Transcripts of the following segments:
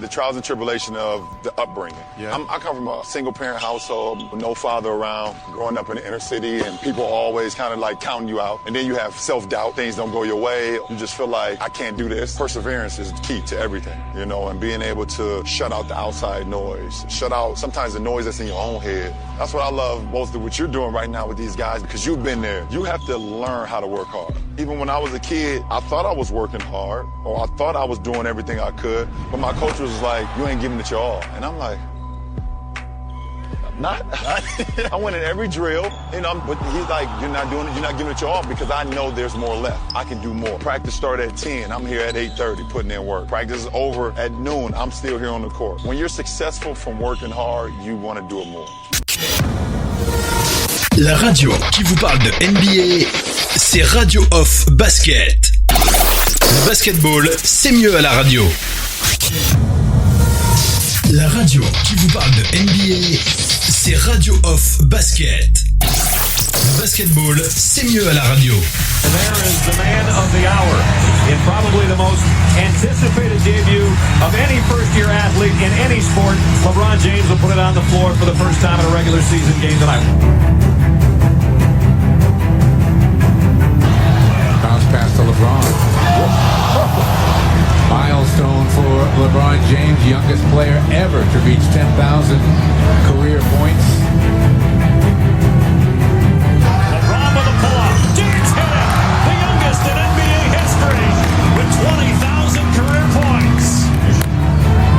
the trials and tribulation of the upbringing. Yeah. I come from a single-parent household with no father around, growing up in the inner city, and people always kind of like counting you out. And then you have self-doubt. Things don't go your way. You just feel like, I can't do this. Perseverance is key to everything, you know, and being able to shut out the outside noise, shut out sometimes the noise that's in your own head. That's what I love most of what you're doing right now with these guys, because you've been there. You have to learn how to work hard. Even when I was a kid, I thought I was working hard, or I thought I was doing everything I could, but my coach was like, you ain't giving it your all. And I'm like, not. I went in every drill, you know, but he's like, you're not doing it, you're not giving it your all, because I know there's more left. I can do more. Practice started at 10, I'm here at 8:30 putting in work. Practice is over at noon, I'm still here on the court. When you're successful from working hard, you want to do it more. La radio qui vous parle de NBA, c'est Radio Off Basket. Le basketball, c'est mieux à la radio. La radio qui vous parle de NBA, c'est Radio Off Basket. Le basketball, c'est mieux à la radio. And there is the man of the hour in probably the most anticipated debut of any first-year athlete in any sport. LeBron James will put it on the floor for the first time in a regular season game tonight. Bounce pass to LeBron. Milestone for LeBron James, youngest player ever to reach 10,000 career points. LeBron with a pull-up. James hit it. The youngest in NBA history with 20,000 career points.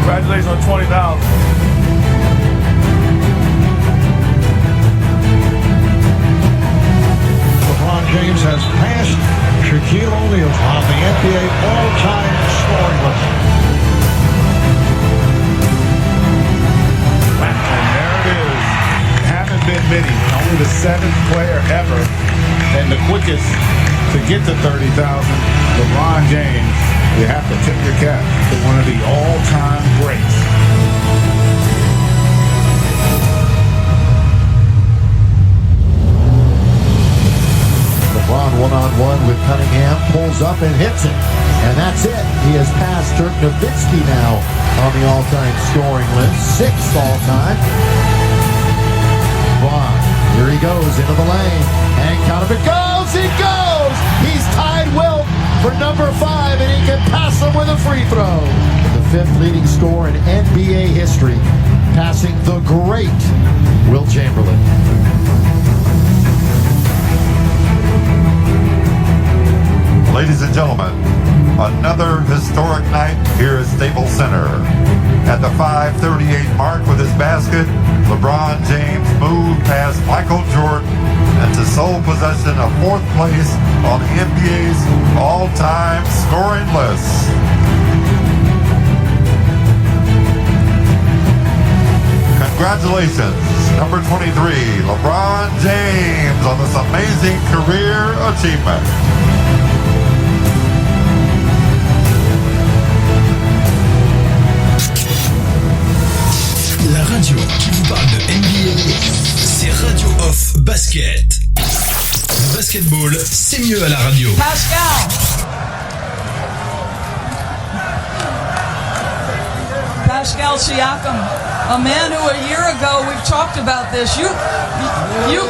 Congratulations on 20,000. LeBron James has passed Shaquille O'Neal on the NBA all-time scoring list. And there it is. Haven't been many. Only the 7th player ever and the quickest to get to 30,000. LeBron James. You have to tip your cap to one of the all-time greats. LeBron one-on-one with Cunningham, pulls up and hits it. And that's it. He has passed Dirk Nowitzki now on the all-time scoring list. 6th all-time. LeBron, here he goes into the lane. And count if it goes, he goes! He's tied Wilt for number 5, and he can pass him with a free throw. The 5th leading scorer in NBA history, passing the great Wilt Chamberlain. Ladies and gentlemen, another historic night here at Staples Center. At the 5:38 mark with his basket, LeBron James moved past Michael Jordan into sole possession of 4th place on the NBA's all-time scoring list. Congratulations, number 23, LeBron James, on this amazing career achievement. La radio qui vous parle de NBA, c'est Radio Off Basket. Le basketball, c'est mieux à la radio. Pascal Siakam, a man who a year ago, we've talked about this, you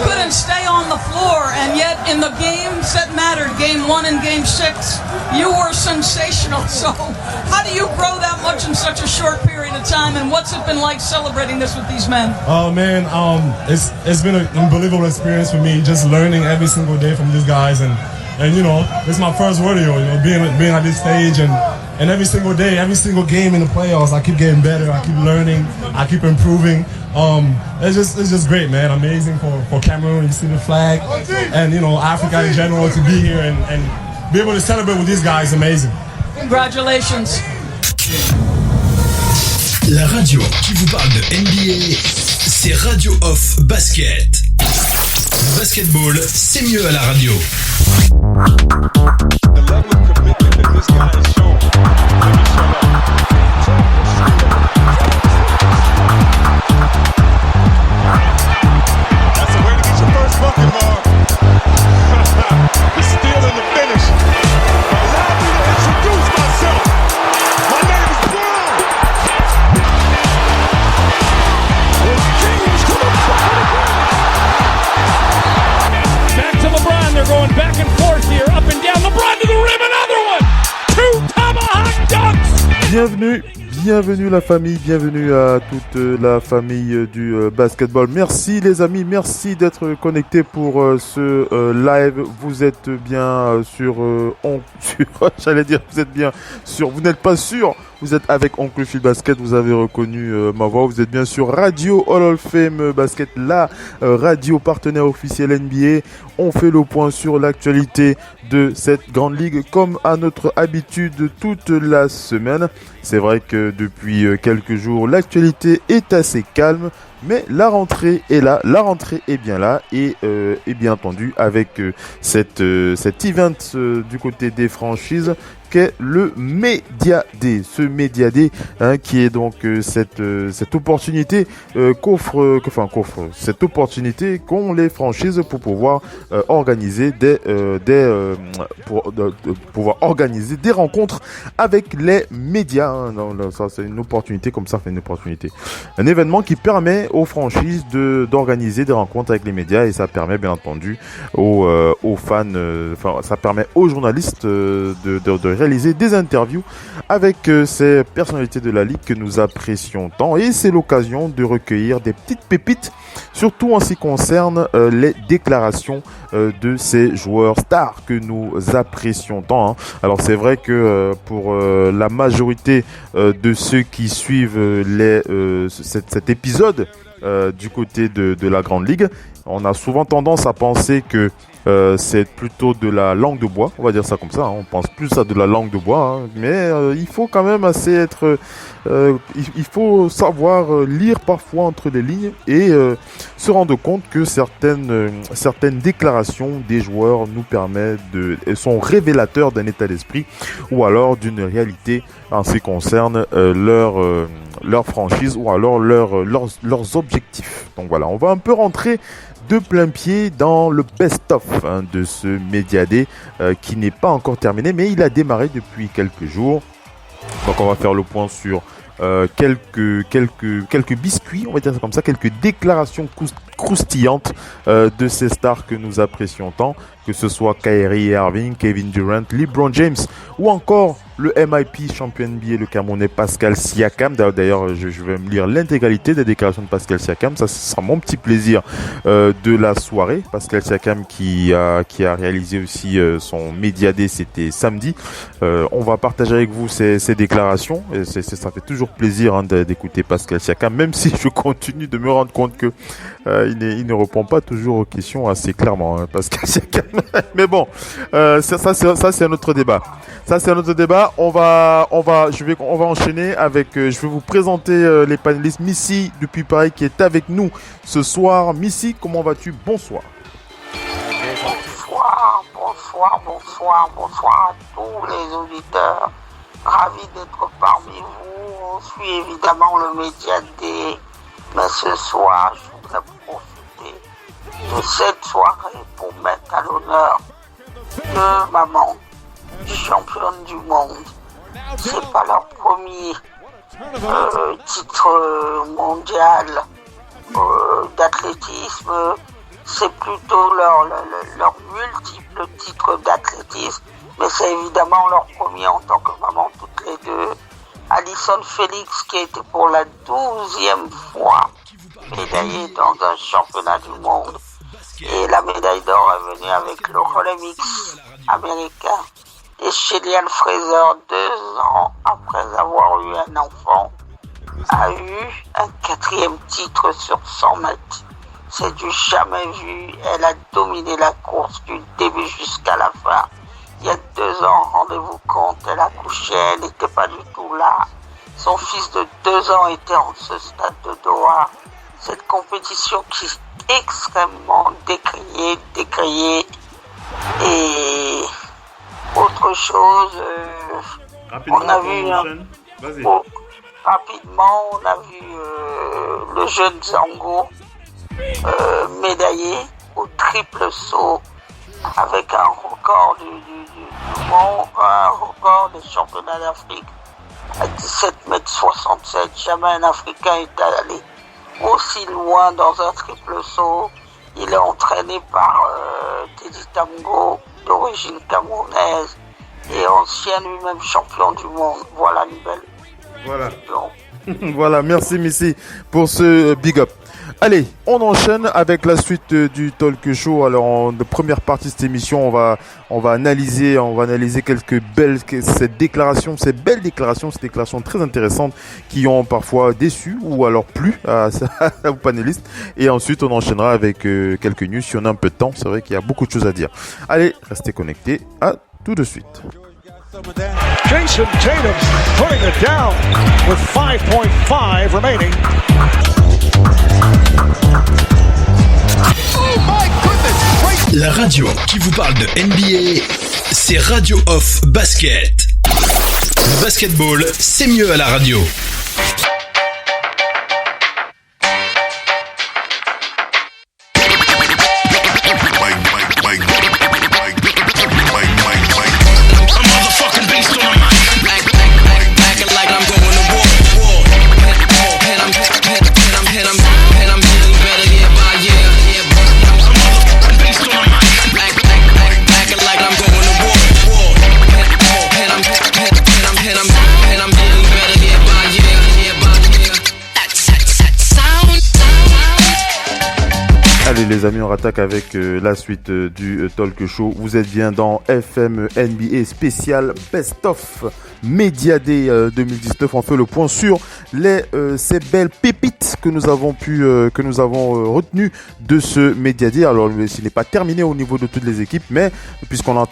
couldn't stay on the floor, and yet in the games that mattered, game 1 and game 6, you were sensational. So how do you grow that much in such a short period of time, and what's it been like celebrating this with these men? Oh man, it's been an unbelievable experience for me, just learning every single day from these guys, and you know, this is my first rodeo, you know, being at this stage, and every single day, every single game in the playoffs, I keep getting better, I keep learning, I keep improving. It's just great, man. Amazing for Cameroon. You see the flag, and you know, Africa in general, to be here and be able to celebrate with these guys. Amazing. Congratulations. La radio qui vous parle de NBA, c'est Radio Off Basket. Le basketball, c'est mieux à la radio. The level of commitment that this guy has shown. Let me shut up. That's the way to get your first bucket, Mark. The steal and the finish. Allow me to introduce myself. My name is Brown. Bienvenue la famille, bienvenue à toute la famille du basketball. Merci les amis, merci d'être connectés pour ce live. Vous êtes bien vous n'êtes pas sûr. Vous êtes avec Oncle Phil Basket, vous avez reconnu ma voix. Vous êtes bien sur Radio Hall of Fame Basket, la radio partenaire officielle NBA. On fait le point sur l'actualité de cette grande ligue comme à notre habitude toute la semaine. C'est vrai que depuis quelques jours, l'actualité est assez calme. Mais la rentrée est là, la rentrée est bien là et bien entendu avec cet event du côté des franchises qu'est le Media Day. Ce Media Day qui est donc cette opportunité cette opportunité qu'ont les franchises pour pouvoir organiser pouvoir organiser des rencontres avec les médias. Ça c'est une opportunité comme ça, un événement qui permet aux franchises d'organiser des rencontres avec les médias et ça permet bien entendu aux fans, ça permet aux journalistes de réaliser des interviews avec ces personnalités de la ligue que nous apprécions tant et c'est l'occasion de recueillir des petites pépites, surtout en ce qui concerne les déclarations de ces joueurs stars que nous apprécions tant. Alors c'est vrai que pour la majorité de ceux qui suivent cet épisode du côté de la Grande Ligue, on a souvent tendance à penser que c'est plutôt de la langue de bois, on va dire ça comme ça, on pense plus à de la langue de bois, mais il faut quand même il faut savoir lire parfois entre les lignes et se rendre compte que certaines déclarations des joueurs nous permettent sont révélateurs d'un état d'esprit ou alors d'une réalité en ce qui concerne leur franchise ou alors leurs objectifs. Donc voilà, on va un peu rentrer de plein pied dans le best-of de ce Media Day qui n'est pas encore terminé mais il a démarré depuis quelques jours. Donc on va faire le point sur quelques biscuits, on va dire ça comme ça, quelques déclarations croustillantes de ces stars que nous apprécions tant, que ce soit Kyrie Irving, Kevin Durant, LeBron James ou encore le MIP champion NBA, le Camerounais Pascal Siakam. D'ailleurs, je vais me lire l'intégralité des déclarations de Pascal Siakam. Ça sera mon petit plaisir de la soirée. Pascal Siakam qui a réalisé aussi son Media Day, c'était samedi. On va partager avec vous ces déclarations. Et ça fait toujours plaisir d'écouter Pascal Siakam, même si je continue de me rendre compte que il ne répond pas toujours aux questions assez clairement, Pascal Siakam. Mais bon, ça c'est un autre débat. On va enchaîner avec. Je vais vous présenter les panélistes. Missy depuis Paris qui est avec nous ce soir. Missy, comment vas-tu? Bonsoir. Bonsoir à tous les auditeurs. Ravi d'être parmi vous. On suit évidemment le Media Day. Mais ce soir, je voudrais profiter de cette soirée pour mettre à l'honneur deux mamans championnes du monde. C'est pas leur premier titre mondial d'athlétisme, c'est plutôt leur multiple titre d'athlétisme, mais c'est évidemment leur premier en tant que maman toutes les deux. Allyson Félix qui a été pour la 12e fois médaillée dans un championnat du monde. Et la médaille d'or est venue avec le relais mix américain. Et Shelly-Ann Fraser, 2 ans après avoir eu un enfant, a eu un 4e titre sur 100 mètres. C'est du jamais vu. Elle a dominé la course du début jusqu'à la fin. Il y a 2 ans, rendez-vous compte, elle a couché, elle n'était pas du tout là. Son fils de 2 ans était en ce stade de Doha. Cette compétition qui est extrêmement décriée. Et autre chose, on a vu rapidement, on a vu le jeune Zango médaillé au triple saut avec un record du monde, un record des championnats d'Afrique à 17,67 m. Jamais un Africain est allé aussi loin dans un triple saut. Il est entraîné par Teddy Tamgo, d'origine camerounaise et ancien lui-même champion du monde. Voilà une belle Voilà. Voilà, merci Missy pour ce big up. Allez, on enchaîne avec la suite du talk show. Alors, en première partie de cette émission, on va analyser ces belles déclarations très intéressantes qui ont parfois déçu ou alors plu aux panélistes. Et ensuite, on enchaînera avec quelques news si on a un peu de temps. C'est vrai qu'il y a beaucoup de choses à dire. Allez, restez connectés. À tout de suite. Jason Tatum putting it down with 5.5 remaining. Oh my goodness! La radio qui vous parle de NBA, c'est Radio Off Basket. Le basketball, c'est mieux à la radio. Allez les amis, on rattaque avec la suite du talk show. Vous êtes bien dans FM NBA spécial Best of Media Day 2019. On fait le point sur ces belles pépites que nous avons retenues de ce Media Day. Alors, ce n'est pas terminé au niveau de toutes les équipes, mais puisqu'on nous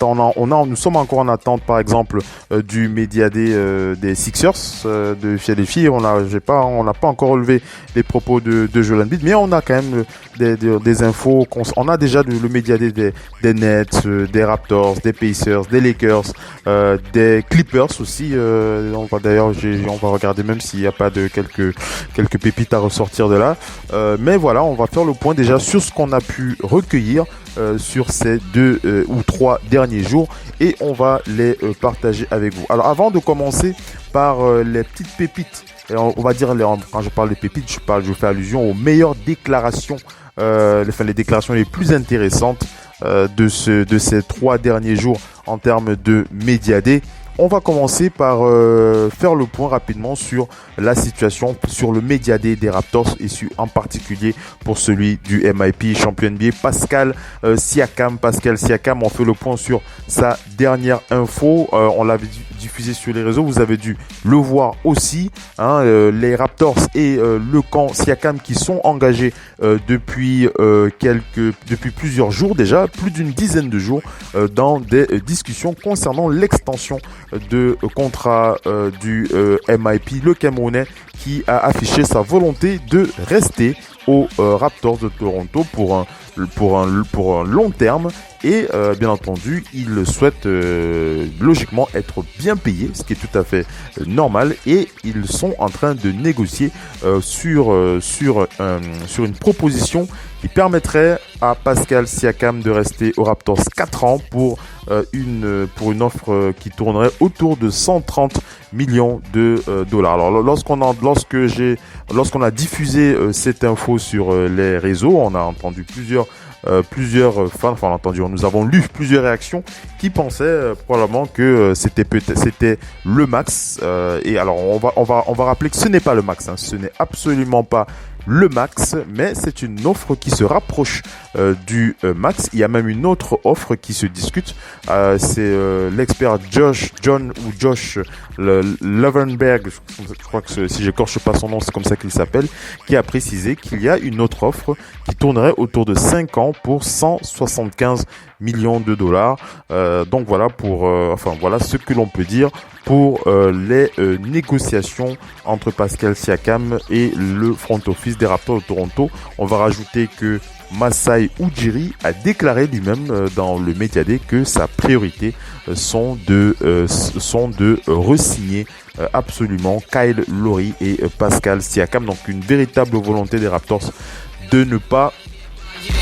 sommes encore en attente, par exemple, du Media Day des Sixers de Philadelphie. On n'a pas encore relevé les propos de Joel Embiid, mais on a quand même des infos. On a déjà le Media Day des Nets, des Raptors, des Pacers, des Lakers, des Clippers aussi. On va regarder même s'il n'y a pas de quelques pépites à ressortir de là. Mais voilà, on va faire le point déjà sur ce qu'on a pu recueillir sur ces 2 ou 3 derniers jours et on va les partager avec vous. Alors avant de commencer par les petites pépites, et on va dire quand je parle de pépites, je fais allusion aux meilleures déclarations, les déclarations les plus intéressantes de ces 3 derniers jours en termes de Media Day. On va commencer par faire le point rapidement sur la situation, sur le Media Day des Raptors et en particulier pour celui du MIP champion NBA Pascal Siakam. Pascal Siakam, on fait le point sur sa dernière info. On l'avait diffusé sur les réseaux, vous avez dû le voir aussi. Les Raptors et le camp Siakam qui sont engagés depuis plusieurs jours déjà, plus d'une dizaine de jours, dans des discussions concernant l'extension de contrat du MIP, le Camerounais, qui a affiché sa volonté de rester aux Raptors de Toronto pour un long terme et bien entendu il souhaite logiquement être bien payé, ce qui est tout à fait normal, et ils sont en train de négocier sur une proposition qui permettrait à Pascal Siakam de rester aux Raptors 4 ans pour une offre qui tournerait autour de 130 millions de dollars. Alors lorsqu'on a diffusé cette info sur les réseaux, on a entendu plusieurs fans, nous avons lu plusieurs réactions qui pensaient probablement que c'était le max. Et alors on va rappeler que ce n'est pas le max, ce n'est absolument pas le max, mais c'est une offre qui se rapproche du max. Il y a même une autre offre qui se discute. C'est l'expert Josh Levenberg, je crois que si j'écorche pas son nom, c'est comme ça qu'il s'appelle, qui a précisé qu'il y a une autre offre qui tournerait autour de 5 ans pour 175 millions de dollars. Donc voilà voilà ce que l'on peut dire pour les négociations entre Pascal Siakam et le front office des Raptors de Toronto. On va rajouter que Masai Ujiri a déclaré lui-même dans le Media Day que sa priorité sont de re-signer absolument Kyle Lowry et Pascal Siakam. Donc une véritable volonté des Raptors de ne pas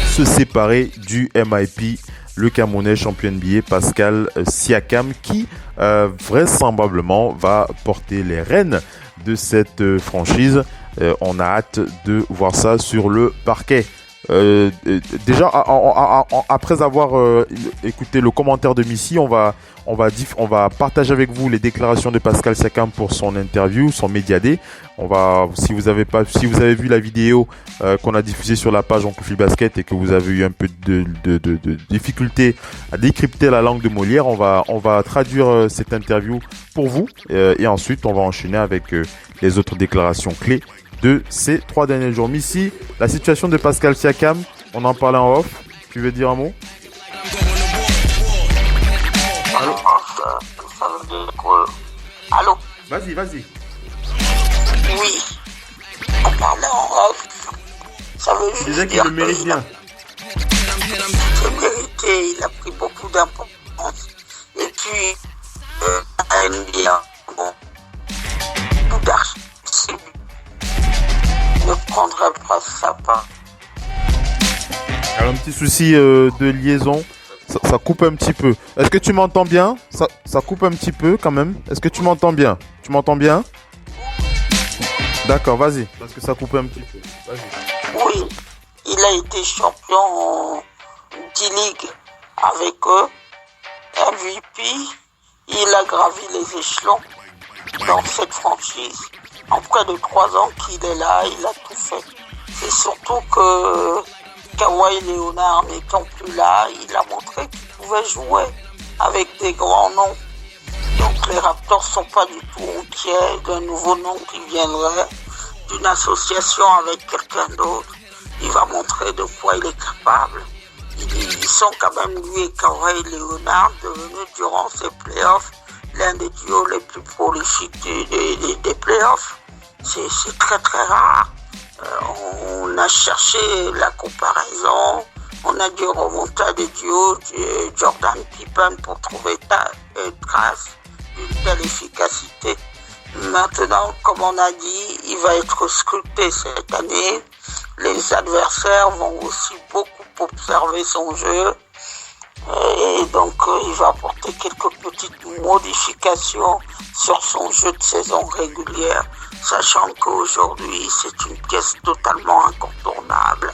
se séparer du MIP, le Camerounais champion NBA Pascal Siakam, qui vraisemblablement va porter les rênes de cette franchise. On a hâte de voir ça sur le parquet. Déjà, après avoir écouté le commentaire de Missy, on va partager avec vous les déclarations de Pascal Siakam pour son interview, son Media Day. Si vous avez vu la vidéo qu'on a diffusée sur la page Oncle Phil Basket et que vous avez eu un peu de difficulté à décrypter la langue de Molière, on va traduire cette interview pour vous et ensuite on va enchaîner avec les autres déclarations clés de ces 3 derniers jours. Missy, la situation de Pascal Siakam, on en parlait en off. Tu veux dire un mot? Allô? Ça veut dire que... Allô? Vas-y. Oui. On parlait en off. Ça veut juste dire qu'il le mérite bien. Il le méritait, il a pris beaucoup d'importance. Et puis, à NBA, beaucoup d'argent. Ne prendrait pas sa part. Alors, un petit souci de liaison, ça coupe un petit peu. Est-ce que tu m'entends bien? Ça coupe un petit peu quand même. Est-ce que tu m'entends bien? Tu m'entends bien? D'accord, vas-y, parce que ça coupe un petit peu. Vas-y. Oui, il a été champion en D-League avec eux, MVP. Il a gravi les échelons dans cette franchise. En près de 3 ans qu'il est là, il a tout fait. C'est surtout que Kawhi Leonard n'étant plus là, il a montré qu'il pouvait jouer avec des grands noms. Donc les Raptors sont pas du tout inquiets d'un nouveau nom qui viendrait d'une association avec quelqu'un d'autre. Il va montrer de quoi il est capable. Ils sont quand même, lui et Kawhi Leonard, devenus durant ces playoffs l'un des duos les plus prolifiques des playoffs. C'est très très rare. On a cherché la comparaison, on a dû remonter à des duos de Jordan Pippen pour trouver trace d'une telle efficacité. Maintenant, comme on a dit, il va être sculpté cette année. Les adversaires vont aussi beaucoup observer son jeu. Et donc, il va apporter quelques petites modifications sur son jeu de saison régulière, sachant qu'aujourd'hui, c'est une pièce totalement incontournable.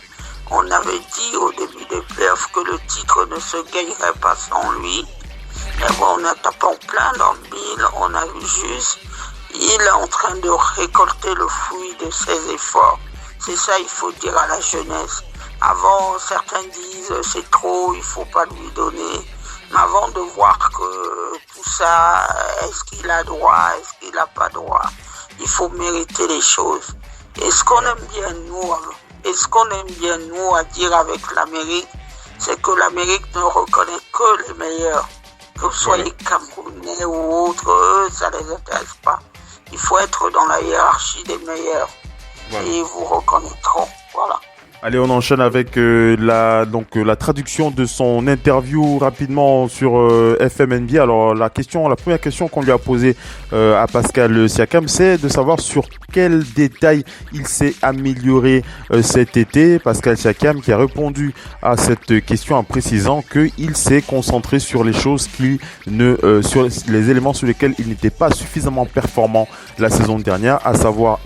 On avait dit au début des playoffs que le titre ne se gagnerait pas sans lui. Et bon, on a tapé en plein dans le mille, on a vu juste. Il est en train de récolter le fruit de ses efforts. C'est ça, il faut dire à la jeunesse. Avant, certains disent c'est trop, il faut pas lui donner. Mais avant de voir que tout ça, est-ce qu'il a droit, est-ce qu'il n'a pas droit, il faut mériter les choses. Et ce qu'on aime bien nous à dire avec l'Amérique, c'est que l'Amérique ne reconnaît que les meilleurs. Que ce soit les Camerounais ou autres, eux, ça les intéresse pas. Il faut être dans la hiérarchie des meilleurs. Voilà. Et ils vous reconnaîtront. Voilà. Allez, on enchaîne avec la traduction de son interview rapidement sur FM NBA. Alors la première question qu'on lui a posée à Pascal Siakam, c'est de savoir sur quel détail il s'est amélioré cet été. Pascal Siakam qui a répondu à cette question en précisant qu'il s'est concentré sur les choses sur les éléments sur lesquels il n'était pas suffisamment performant la saison dernière, à savoir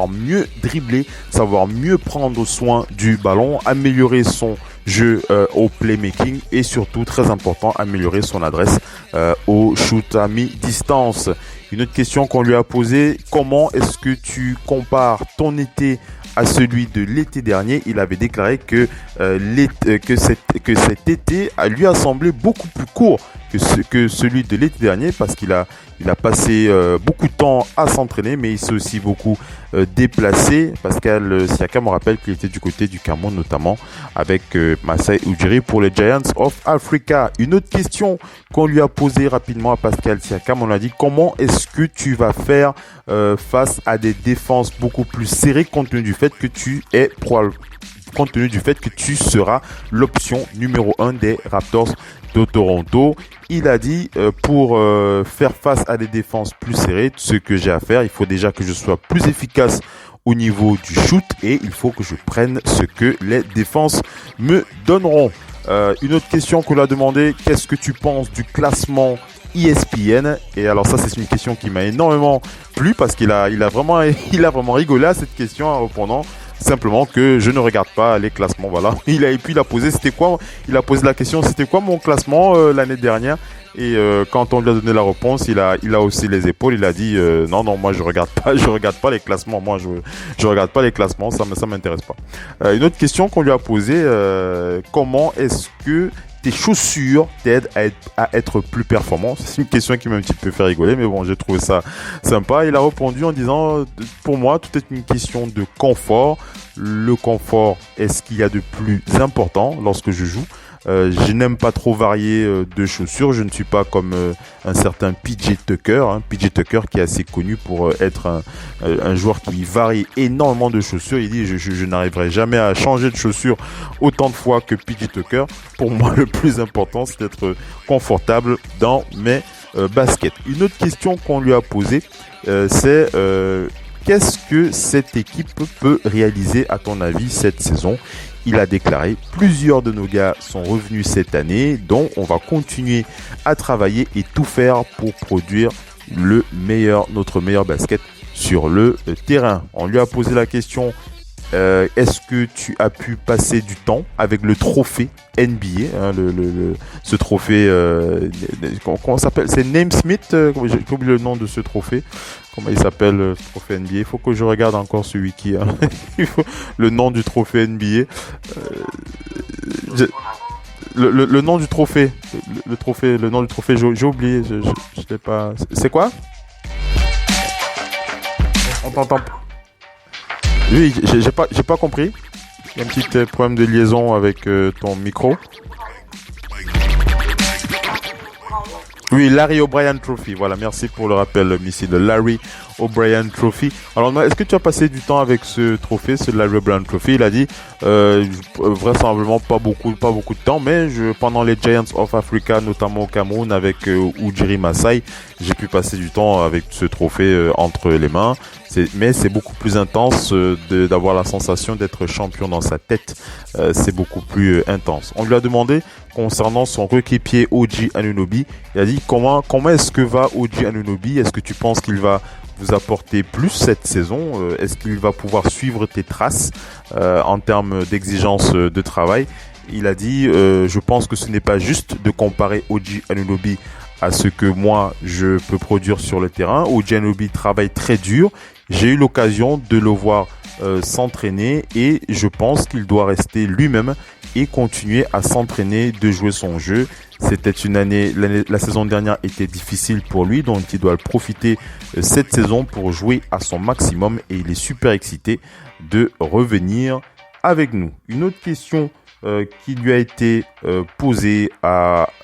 mieux dribbler, savoir mieux prendre soin du ballon, améliorer son jeu au playmaking et surtout, très important, améliorer son adresse au shoot à mi-distance. Une autre question qu'on lui a posée, comment est-ce que tu compares ton été à celui de l'été dernier? Il avait déclaré que cet été lui a semblé beaucoup plus court que celui de l'été dernier parce qu'il a passé beaucoup de temps à s'entraîner, mais il s'est aussi beaucoup déplacé. Pascal Siakam, on rappelle qu'il était du côté du Cameroun, notamment avec Masai Ujiri pour les Giants of Africa. Une autre question qu'on lui a posée rapidement à Pascal Siakam, on a dit comment est-ce que tu vas faire face à des défenses beaucoup plus serrées compte tenu du fait que tu seras l'option numéro 1 des Raptors de Toronto. Il a dit pour faire face à des défenses plus serrées, ce que j'ai à faire, il faut déjà que je sois plus efficace au niveau du shoot et il faut que je prenne ce que les défenses me donneront. Une autre question qu'on l'a demandé, qu'est-ce que tu penses du classement ESPN? Et alors ça, c'est une question qui m'a énormément plu parce qu'il a vraiment rigolé à cette question en répondant. simplement que je ne regarde pas les classements. Voilà. Il a posé la question, c'était quoi mon classement l'année dernière? Et quand on lui a donné la réponse, il a haussé les épaules, il a dit non, moi je regarde pas les classements, moi je regarde pas les classements, ça m'intéresse pas. Une autre question qu'on lui a posée, comment est-ce que tes chaussures t'aident à être plus performant? C'est une question qui m'a un petit peu fait rigoler, mais bon, j'ai trouvé ça sympa. Il a répondu en disant, pour moi, tout est une question de confort. Le confort est ce qu'il y a de plus important lorsque je joue. Je n'aime pas trop varier de chaussures. Je ne suis pas comme un certain PJ Tucker, PJ Tucker qui est assez connu pour être un joueur qui varie énormément de chaussures. Il dit je n'arriverai jamais à changer de chaussures autant de fois que PJ Tucker. Pour moi, le plus important, c'est d'être confortable dans mes baskets. Une autre question qu'on lui a posée, c'est qu'est-ce que cette équipe peut réaliser à ton avis cette saison? Il a déclaré, plusieurs de nos gars sont revenus cette année, donc on va continuer à travailler et tout faire pour produire notre meilleur basket sur le terrain. On lui a posé la question, est-ce que tu as pu passer du temps avec le trophée NBA, ce trophée, comment ça s'appelle? C'est Naismith, j'ai oublié le nom de ce trophée. Comment il s'appelle, le trophée NBA? Il faut que je regarde encore ce wiki. Le nom du trophée NBA. Le nom du trophée. Le nom du trophée, j'ai oublié. Je l'ai pas. C'est quoi? On t'entend pas. Oui, j'ai pas compris. Il y a un petit problème de liaison avec ton micro. Oui, Larry O'Brien Trophy. Voilà, merci pour le rappel, Missy, de Larry O'Brien Trophy. Alors, est-ce que tu as passé du temps avec ce trophée, ce Larry O'Brien Trophy? Il a dit, vraisemblablement pas beaucoup de temps, mais pendant les Giants of Africa, notamment au Cameroun, avec Ujiri Masai, j'ai pu passer du temps avec ce trophée entre les mains. Mais c'est beaucoup plus intense d'avoir la sensation d'être champion dans sa tête. C'est beaucoup plus intense. On lui a demandé concernant son coéquipier OG Anunoby. Il a dit comment est-ce que va OG Anunoby? Est-ce que tu penses qu'il va vous apporter plus cette saison? Est-ce qu'il va pouvoir suivre tes traces en termes d'exigence de travail? Il a dit je pense que ce n'est pas juste de comparer OG Anunoby à ce que moi je peux produire sur le terrain. OG Anunoby travaille très dur. J'ai eu l'occasion de le voir s'entraîner et je pense qu'il doit rester lui-même et continuer à s'entraîner, de jouer son jeu. C'était une année, la saison dernière était difficile pour lui, donc il doit profiter cette saison pour jouer à son maximum et il est super excité de revenir avec nous. Une autre question qui lui a été posée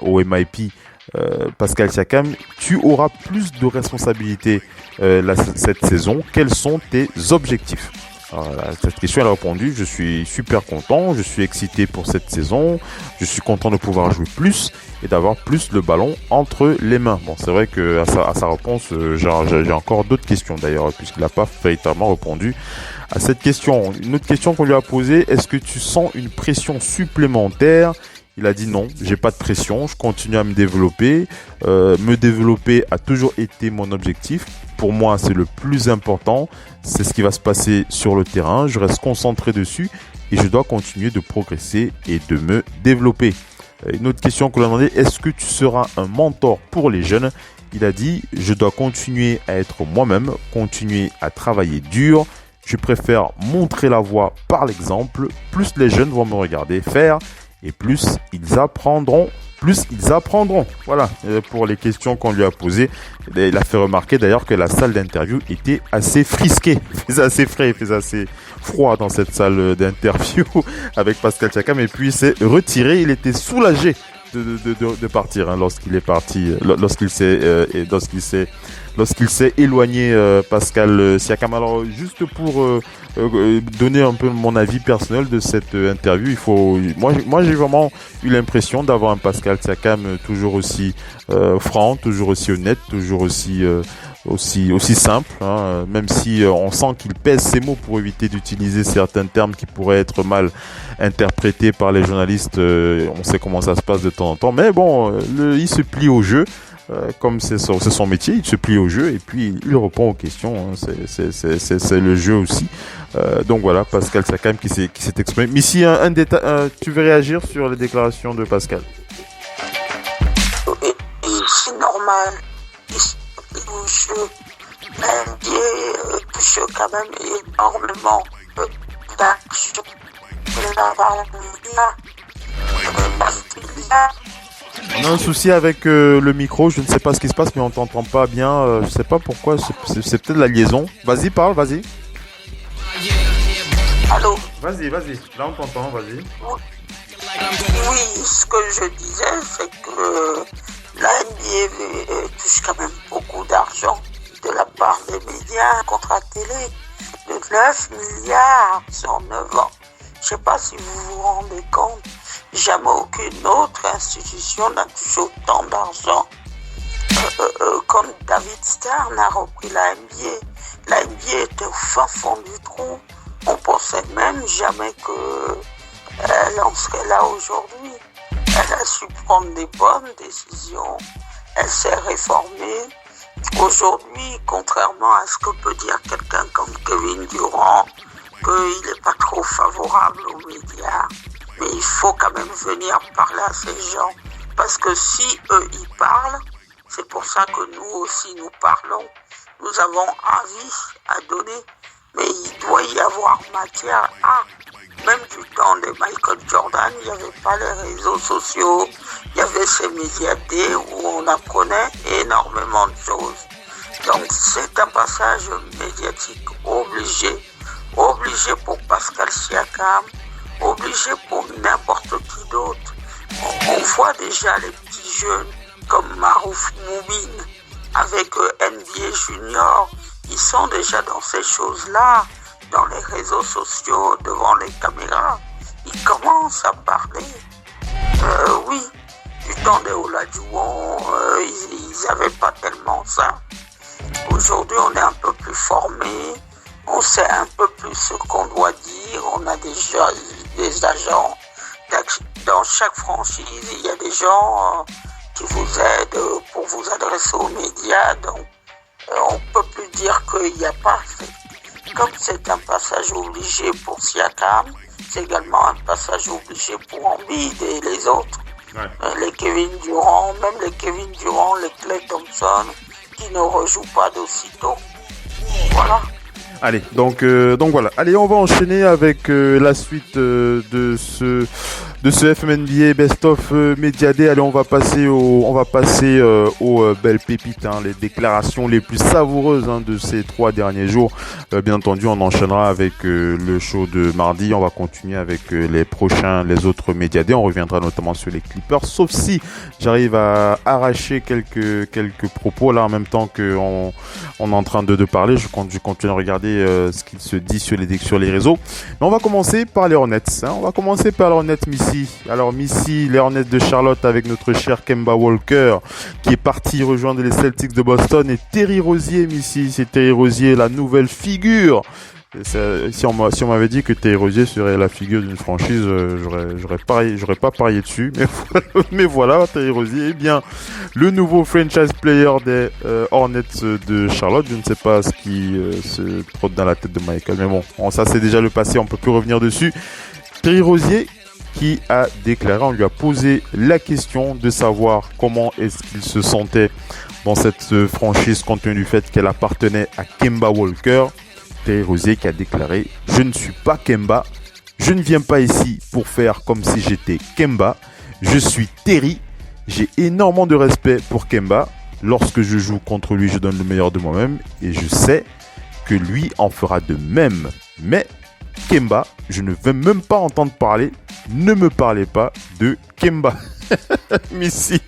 au MIP, Pascal Siakam, tu auras plus de responsabilités cette saison. Quels sont tes objectifs? Alors, cette question, elle a répondu, je suis super content, je suis excité pour cette saison, je suis content de pouvoir jouer plus et d'avoir plus le ballon entre les mains. Bon, c'est vrai que à sa réponse, j'ai encore d'autres questions d'ailleurs, puisqu'il n'a pas véritablement répondu à cette question. Une autre question qu'on lui a posée, est-ce que tu sens une pression supplémentaire? Il a dit non, j'ai pas de pression, je continue à me développer. Me développer a toujours été mon objectif. Pour moi, c'est le plus important. C'est ce qui va se passer sur le terrain. Je reste concentré dessus et je dois continuer de progresser et de me développer. Une autre question qu'on lui a demandé, est-ce que tu seras un mentor pour les jeunes? Il a dit, je dois continuer à être moi-même, continuer à travailler dur. Je préfère montrer la voie par l'exemple. Plus les jeunes vont me regarder faire et plus ils apprendront. Voilà, pour les questions qu'on lui a posées. Il a fait remarquer d'ailleurs que la salle d'interview était assez frisquée. Il faisait assez frais, il faisait assez froid dans cette salle d'interview avec Pascal Siakam. Et puis il s'est retiré, il était soulagé de partir lorsqu'il est parti, lorsqu'il s'est éloigné, Pascal Siakam. Alors juste pour donner un peu mon avis personnel de cette interview, moi j'ai vraiment eu l'impression d'avoir un Pascal Siakam toujours aussi franc, toujours aussi honnête, toujours aussi simple, même si on sent qu'il pèse ses mots pour éviter d'utiliser certains termes qui pourraient être mal interprétés par les journalistes. On sait comment ça se passe de temps en temps, mais bon, il se plie au jeu. Comme c'est son métier, il se plie au jeu et puis il répond aux questions. C'est le jeu aussi. Donc voilà, Pascal Siakam qui s'est exprimé. Mais si un détail, tu veux réagir sur les déclarations de Pascal? C'est normal. NBA touche quand même énormément d'actions. On a un souci avec le micro, je ne sais pas ce qui se passe, mais on t'entend pas bien. Je sais pas pourquoi, c'est peut-être la liaison. Vas-y, parle, vas-y. Allô? Vas-y, là on t'entend, vas-y. Oui, ce que je disais, c'est que la NBA touche quand même beaucoup d'argent de la part des médias, contrat télé, de 9 milliards sur 9 ans. Je ne sais pas si vous vous rendez compte, jamais aucune autre institution n'a touché autant d'argent. Quand David Stern a repris la NBA était au fin fond du trou. On pensait même jamais qu'elle en serait là aujourd'hui. Elle a su prendre des bonnes décisions. Elle s'est réformée. Aujourd'hui, contrairement à ce que peut dire quelqu'un comme Kevin Durant, qu'il n'est pas trop favorable aux médias, mais il faut quand même venir parler à ces gens. Parce que si eux, ils parlent, c'est pour ça que nous aussi, nous parlons. Nous avons avis à donner, mais il doit y avoir matière à. Même du temps de Michael Jordan, il n'y avait pas les réseaux sociaux, il y avait ces médias D où on apprenait énormément de choses. Donc c'est un passage médiatique obligé pour Pascal Siakam, obligé pour n'importe qui d'autre. On voit déjà les petits jeunes comme Marouf Moumine avec NBA Junior, ils sont déjà dans ces choses-là, dans les réseaux sociaux, devant les caméras. Ils commencent à parler. Oui, du temps des Olajuwon, ils n'avaient pas tellement ça. Aujourd'hui, on est un peu plus formés, on sait un peu plus ce qu'on doit dire, on a déjà des agents. Dans chaque franchise, il y a des gens qui vous aident pour vous adresser aux médias. Donc, on ne peut plus dire qu'il n'y a pas. Comme c'est un passage obligé pour Siakam, c'est également un passage obligé pour Embiid et les autres. Ouais. Les Kevin Durant, même les Kevin Durant, les Klay Thompson, qui ne rejouent pas d'aussitôt. Voilà. Allez, donc voilà. Allez, on va enchaîner avec la suite de ce FMNBA Best of Media Day. Allez, on va passer aux belles pépites, hein, les déclarations les plus savoureuses de ces 3 derniers jours. Bien entendu, on enchaînera avec le show de mardi. On va continuer avec les autres Media Day. On reviendra notamment sur les Clippers, sauf si j'arrive à arracher quelques propos là en même temps que on est en train de parler. Je continue à regarder ce qu'il se dit sur les réseaux. Mais on va commencer par les Hornets. On va commencer par les Hornets Missy. Alors Missy, les Hornets de Charlotte avec notre cher Kemba Walker qui est parti rejoindre les Celtics de Boston, et Terry Rozier, Missy. C'est Terry Rozier, la nouvelle figure. Si on m'avait dit que Terry Rozier serait la figure d'une franchise, j'aurais pas parié dessus. Mais voilà, Terry Rozier est bien le nouveau franchise player des Hornets de Charlotte. Je ne sais pas ce qui se trotte dans la tête de Michael, mais bon, ça c'est déjà le passé, on peut plus revenir dessus. Terry Rozier qui a déclaré, on lui a posé la question de savoir comment est-ce qu'il se sentait dans cette franchise compte tenu du fait qu'elle appartenait à Kemba Walker. Terry Rozier qui a déclaré: je ne suis pas Kemba, je ne viens pas ici pour faire comme si j'étais Kemba, je suis Terry, j'ai énormément de respect pour Kemba, lorsque je joue contre lui je donne le meilleur de moi-même et je sais que lui en fera de même, mais Kemba, je ne veux même pas entendre parler, ne me parlez pas de Kemba. Missy.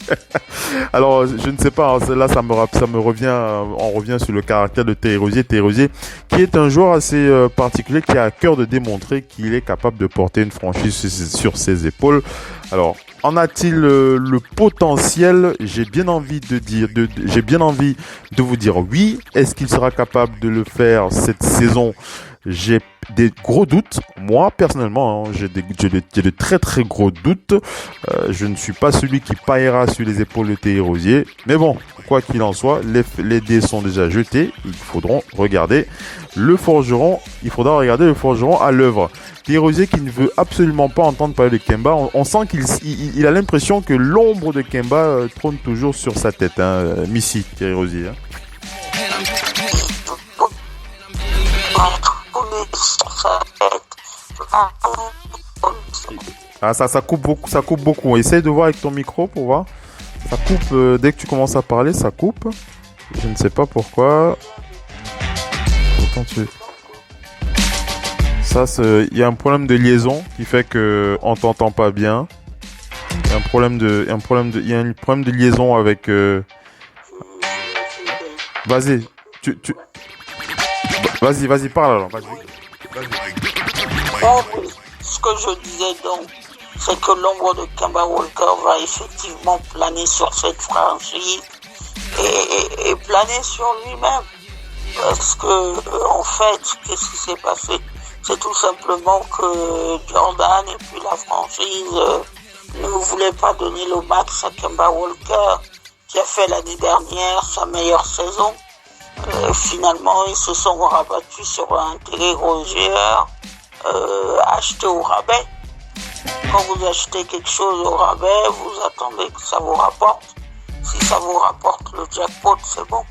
Alors, je ne sais pas, là ça me revient, on revient sur le caractère de Terry Rozier. Terry Rozier, qui est un joueur assez particulier, qui a à cœur de démontrer qu'il est capable de porter une franchise sur ses épaules. Alors, en a-t-il le potentiel? J'ai bien envie de vous dire oui. Est-ce qu'il sera capable de le faire cette saison? J'ai des gros doutes. Moi, personnellement, j'ai de très très gros doutes. Je ne suis pas celui qui paillera sur les épaules de Thierry Rozier. Mais bon, quoi qu'il en soit, les dés sont déjà jetés. Il faudra regarder le forgeron à l'œuvre. Thierry Rozier qui ne veut absolument pas entendre parler de Kemba. On sent qu'il a l'impression que l'ombre de Kemba trône toujours sur sa tête. Missy, Thierry Rozier. Ah, ça coupe beaucoup. Essaye de voir avec ton micro pour voir. Ça coupe dès que tu commences à parler, ça coupe. Je ne sais pas pourquoi. Attends, il y a un problème de liaison qui fait que on t'entend pas bien. Il y a un problème de liaison avec. Vas-y, Vas-y, parle alors. Vas-y. Ce que je disais donc, c'est que l'ombre de Kemba Walker va effectivement planer sur cette franchise et planer sur lui-même. Parce que, en fait, qu'est-ce qui s'est passé? C'est tout simplement que Jordan et puis la franchise ne voulaient pas donner le max à Kemba Walker, qui a fait l'année dernière sa meilleure saison. Finalement, ils se sont rabattus sur un Thierry Rozier acheté au rabais. Quand vous achetez quelque chose au rabais, vous attendez que ça vous rapporte. Si ça vous rapporte le jackpot, c'est bon.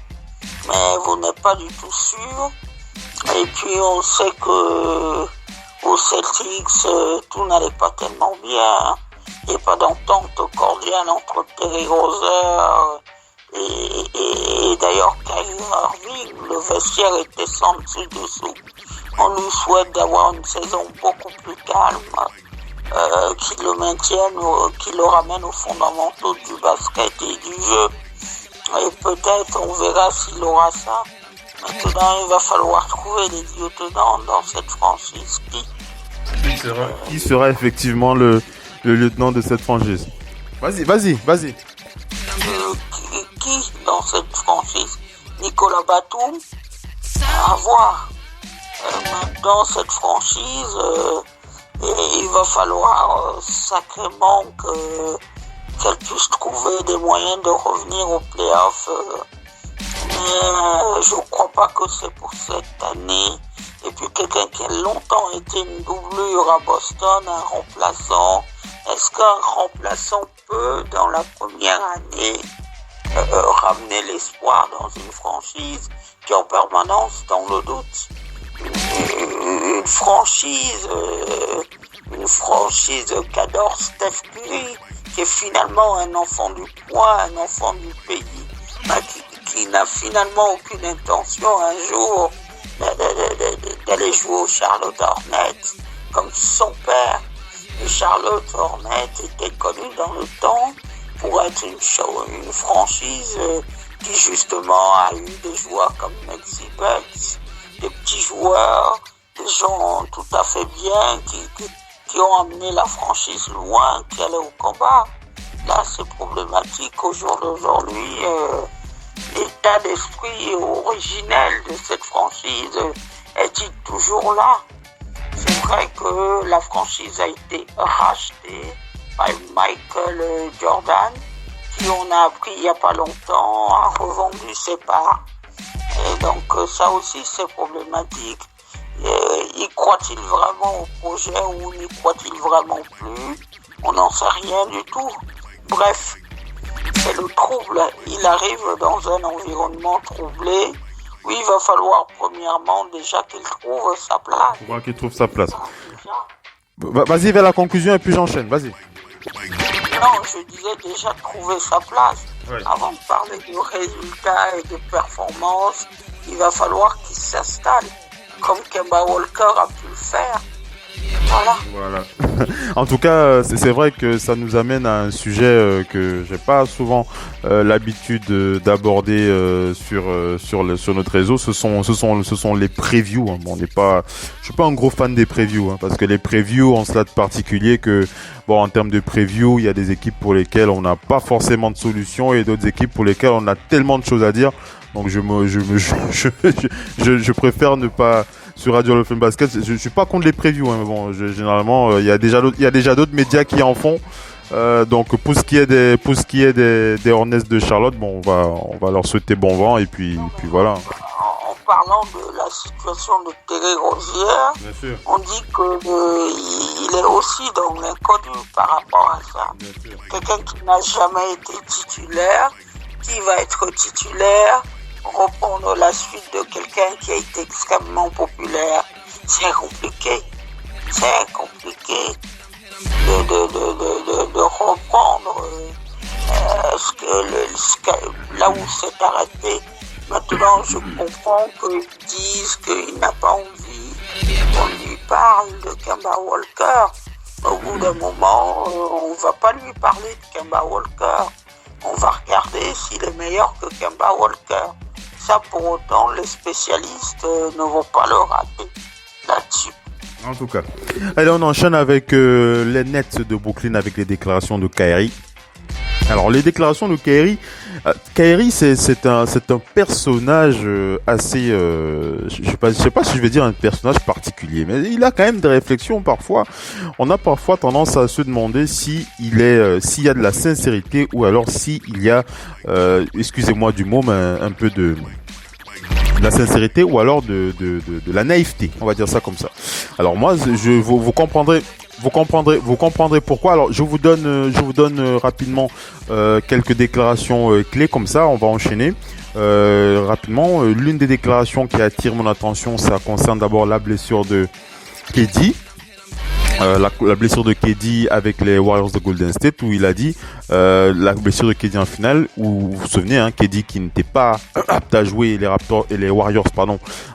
Mais vous n'êtes pas du tout sûr. Et puis on sait que aux Celtics, tout n'allait pas tellement bien. Il n'y a pas d'entente cordiale entre Terry Rozier et d'ailleurs Kyrie Irving. Le vestiaire était sans dessus-dessous. On lui souhaite d'avoir une saison beaucoup plus calme, qui le maintienne, qui le ramène aux fondamentaux du basket et du jeu. Et peut-être on verra s'il aura ça. Maintenant, il va falloir trouver les lieutenants dans cette franchise. Qui sera effectivement le lieutenant de cette franchise? Vas-y. Qui dans cette franchise? Nicolas Batum? À voir. Maintenant, cette franchise, il va falloir sacrément qu'elle puisse trouver des moyens de revenir aux playoffs. Mais je ne crois pas que c'est pour cette année. Et puis quelqu'un qui a longtemps été une doublure à Boston, un remplaçant. Est-ce qu'un remplaçant peut, dans la première année, ramener l'espoir dans une franchise qui est en permanence dans le doute? Une franchise qu'adore Steph Curry, qui est finalement un enfant du coin, un enfant du pays, qui n'a finalement aucune intention un jour d'aller jouer au Charlotte Hornets comme son père. Le Charlotte Hornets était connu dans le temps pour être une franchise qui justement a eu des joueurs comme Maxi Bucks, des petits joueurs, des gens tout à fait bien qui ont amené la franchise loin, qui allaient au combat. Là, c'est problématique au jour d'aujourd'hui. L'état d'esprit originel de cette franchise est-il toujours là? C'est vrai que la franchise a été rachetée par Michael Jordan, qui on a appris il n'y a pas longtemps, a revendu ses parts. Et donc ça aussi c'est problématique. Y croit-il vraiment au projet ou n'y croit-il vraiment plus? On n'en sait rien du tout. Bref, c'est le trouble. Il arrive dans un environnement troublé où il va falloir premièrement déjà qu'il trouve sa place. On voit qu'il trouve sa place. Vas-y vers la conclusion et puis j'enchaîne. Vas-y. Non, je disais déjà trouver sa place. Oui. Avant de parler de résultats et de performances, il va falloir qu'il s'installe, comme Kemba Walker a pu le faire. Voilà. En tout cas, c'est vrai que ça nous amène à un sujet que j'ai pas souvent l'habitude d'aborder sur notre réseau. Ce sont les previews. Hein. Bon, je suis pas un gros fan des previews, hein, parce que les previews ont cela de particulier que, bon, en termes de preview, il y a des équipes pour lesquelles on n'a pas forcément de solution et d'autres équipes pour lesquelles on a tellement de choses à dire. Donc je préfère ne pas sur Radio Hall of Fame Basket. Je suis pas contre les previews, hein, mais bon, généralement, il y a déjà d'autres médias qui en font. Donc pour ce qui est des Hornets de Charlotte, bon, on va leur souhaiter bon vent et puis voilà. En parlant de la situation de Terry Rozier, on dit qu'il est aussi dans l'inconnu par rapport à ça. Quelqu'un qui n'a jamais été titulaire, qui va être titulaire, reprendre la suite de quelqu'un qui a été extrêmement populaire. C'est compliqué de reprendre là où c'est arrêté. Maintenant, je comprends qu'ils disent qu'il n'a pas envie qu'on lui parle de Kemba Walker. Au bout d'un moment, on ne va pas lui parler de Kemba Walker. On va regarder s'il est meilleur que Kemba Walker. Ça, pour autant, les spécialistes ne vont pas le rater là-dessus. En tout cas. Allez, on enchaîne avec les Nets de Brooklyn avec les déclarations de Kyrie. Alors, les déclarations de Kyrie, c'est un personnage assez, je sais pas si je vais dire un personnage particulier, mais il a quand même des réflexions parfois. On a parfois tendance à se demander s'il y a de la sincérité ou alors s'il y a, excusez-moi du mot, mais un peu de la sincérité ou alors de la naïveté, on va dire ça comme ça. Alors moi, vous comprendrez pourquoi. Alors je vous donne rapidement quelques déclarations clés comme ça. On va enchaîner rapidement. L'une des déclarations qui attire mon attention, ça concerne d'abord la blessure de KD. La blessure de KD avec les Warriors de Golden State, où il a dit la blessure de KD en finale, où vous vous souvenez, hein, KD qui n'était pas apte à jouer, les Raptors et les Warriors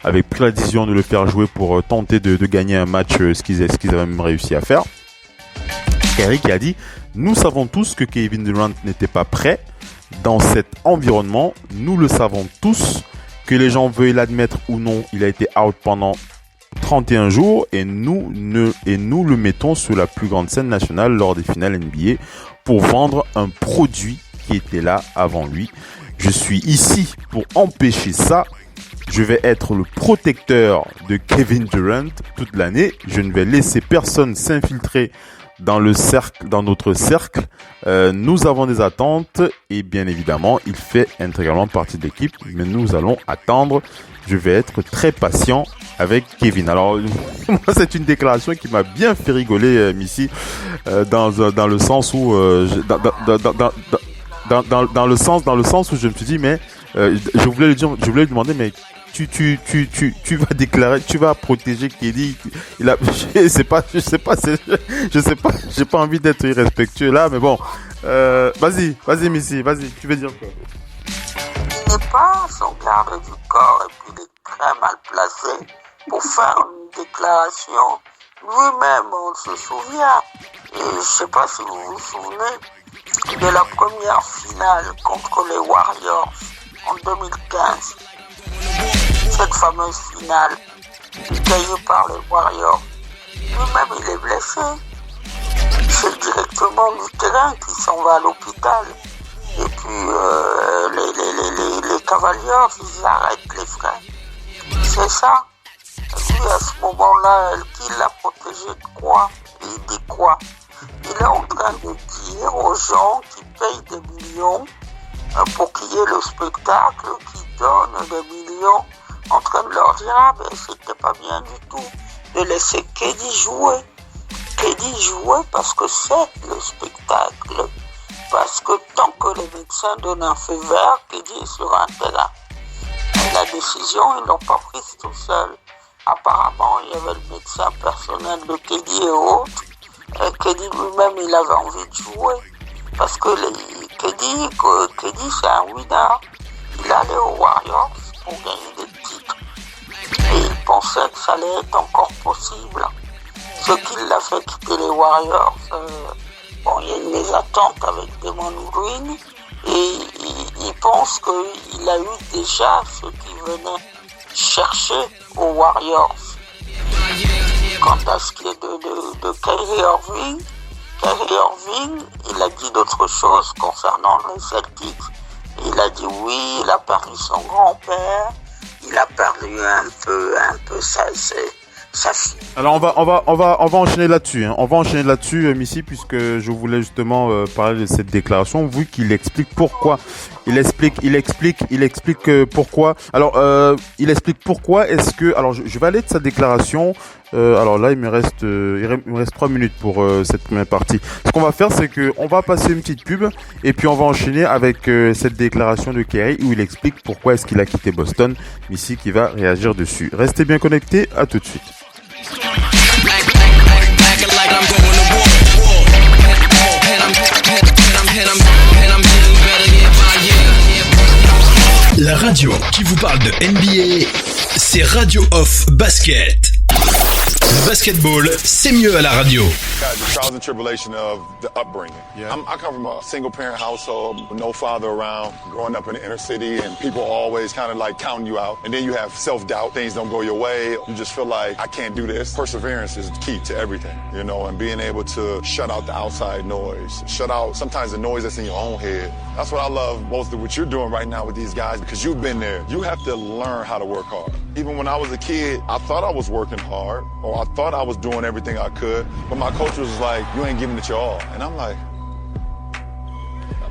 avaient pris la décision de le faire jouer pour tenter de gagner un match, ce qu'ils avaient même réussi à faire. Kyrie qui a dit: nous savons tous que Kevin Durant n'était pas prêt dans cet environnement, nous le savons tous, que les gens veuillent l'admettre ou non, il a été out pendant 31 jours et nous le mettons sur la plus grande scène nationale lors des finales NBA pour vendre un produit qui était là avant lui. Je suis ici pour empêcher ça. Je vais être le protecteur de Kevin Durant toute l'année. Je ne vais laisser personne s'infiltrer dans notre cercle. Nous avons des attentes et bien évidemment, il fait intégralement partie de l'équipe, mais nous allons attendre. Je vais être très patient avec Kevin. Alors, moi, c'est une déclaration qui m'a bien fait rigoler, Missy, dans le sens où, dans le sens où je me suis dit, mais je voulais lui demander, mais tu vas déclarer, tu vas protéger Kelly. Je sais pas, j'ai pas envie d'être irrespectueux là, mais bon, vas-y Missy, vas-y, tu veux dire quoi? Il n'est pas son garde du corps et puis il est très mal placé pour faire une déclaration. Lui-même, on se souvient, et je ne sais pas si vous vous souvenez, de la première finale contre les Warriors en 2015. Cette fameuse finale gagnée par les Warriors. Lui-même, il est blessé. C'est directement du terrain qui s'en va à l'hôpital. Et puis, les Cavaliers, ils arrêtent les freins. C'est ça. Lui, à ce moment-là, qui l'a protégé de quoi? Il dit quoi? Il est en train de dire aux gens qui payent des millions pour qu'il y ait le spectacle, qui donnent des millions, en train de leur dire: ah ben c'était pas bien du tout de laisser KD jouer. KD jouer parce que c'est le spectacle. Parce que tant que les médecins donnent un feu vert, KD est sur un terrain. Et la décision, ils l'ont pas prise tout seul. Apparemment, il y avait le médecin personnel de KD et autres. Et KD lui-même, il avait envie de jouer. Parce que KD, c'est un winner. Il allait aux Warriors pour gagner des titres. Et il pensait que ça allait être encore possible. Ce qui l'a fait quitter les Warriors, il y a une mésentente avec Damon Green. Et il pense qu'il a eu déjà ce qu'il venait chercher aux Warriors. Quant à ce qui est de Kyrie Irving, il a dit d'autres choses concernant les Celtics. Il a dit oui, il a perdu son grand-père, il a perdu un peu sa fille. Alors on va enchaîner là-dessus. Hein. On va enchaîner là-dessus, Missy, puisque je voulais justement parler de cette déclaration, vu qu'il explique pourquoi. Il explique pourquoi. Alors il explique pourquoi est-ce que. Alors je vais aller de sa déclaration. Alors là il me reste 3 minutes pour cette première partie. Ce qu'on va faire, c'est que on va passer une petite pub et puis on va enchaîner avec cette déclaration de Kerry où il explique pourquoi est-ce qu'il a quitté Boston. Missy qui va réagir dessus. Restez bien connectés. À tout de suite. La radio qui vous parle de NBA, c'est Radio Off Basket. Le basketball, c'est mieux à la radio. The trials and tribulation of the upbringing. Yeah. I come from a single-parent household with no father around, growing up in the inner city, and people always kind of like counting you out. And then you have self-doubt. Things don't go your way. You just feel like, I can't do this. Perseverance is key to everything, you know, and being able to shut out the outside noise, shut out sometimes the noise that's in your own head. That's what I love most of what you're doing right now with these guys, because you've been there. You have to learn how to work hard. Even when I was a kid, I thought I was working hard, or I thought I was doing everything I could, but my coach was like, you ain't giving it your all. And I'm like,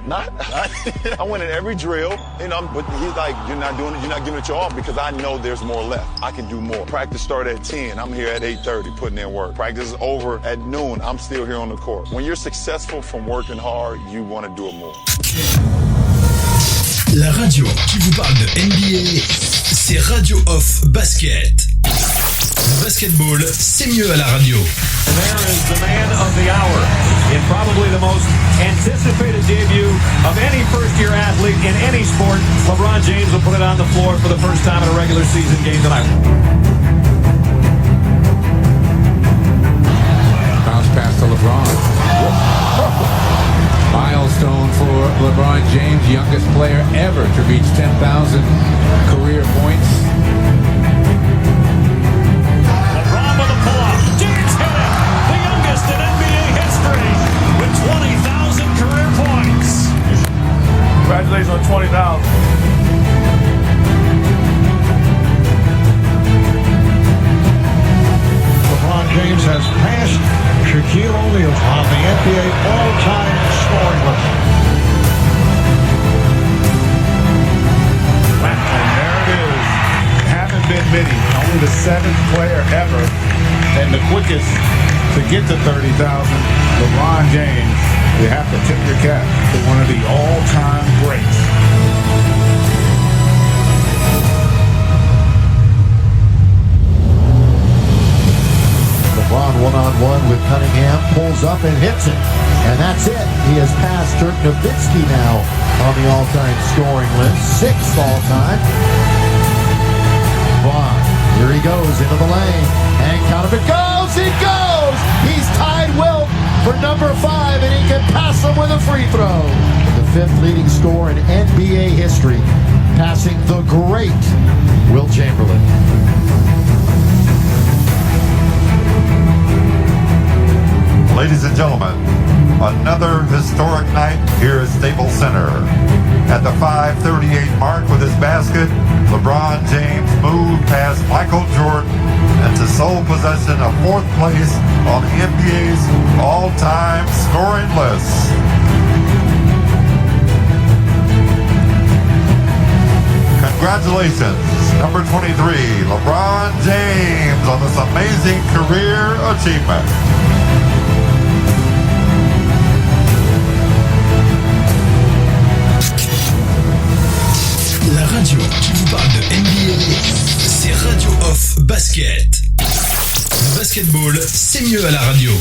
not. I went in every drill, you know, but he's like, you're not doing it, you're not giving it your all, because I know there's more left. I can do more. Practice started at 10, I'm here at 8:30 putting in work. Practice is over at noon, I'm still here on the court. When you're successful from working hard, you want to do it more. La radio qui vous parle de NBA, c'est Radio Off Basket. Le basketball, c'est mieux à la radio. And there is the man of the hour in probably the most anticipated debut of any first-year athlete in any sport. LeBron James will put it on the floor for the first time in a regular season game tonight. Bounce pass to LeBron. Milestone for LeBron James, youngest player ever to reach 10,000 career points. LeBron with a pull-up. James hit it. The youngest in NBA history with 20,000 career points. Congratulations on 20,000. LeBron James has passed Shaquille O'Neal on the NBA all-time scoring list. And there it is. Haven't been many. Only the 7th player ever and the quickest to get to 30,000. LeBron James. You have to tip your cap to one of the all-time greats. LeBron one-on-one with Cunningham, pulls up and hits it. And that's it. He has passed Dirk Nowitzki now on the all-time scoring list. 6th all-time. LeBron, here he goes into the lane. And count of it goes! He goes! He's tied Wilt for number 5, and he can pass him with a free throw. The 5th leading scorer in NBA history, passing the great Wilt Chamberlain. Ladies and gentlemen, another historic night here at Staples Center. At the 5:38 mark with his basket, LeBron James moved past Michael Jordan into sole possession of 4th place on the NBA's all-time scoring list. Congratulations, number 23, LeBron James, on this amazing career achievement. La radio qui vous parle de NBA, c'est Radio Off Basket. Le basketball, c'est mieux à la radio.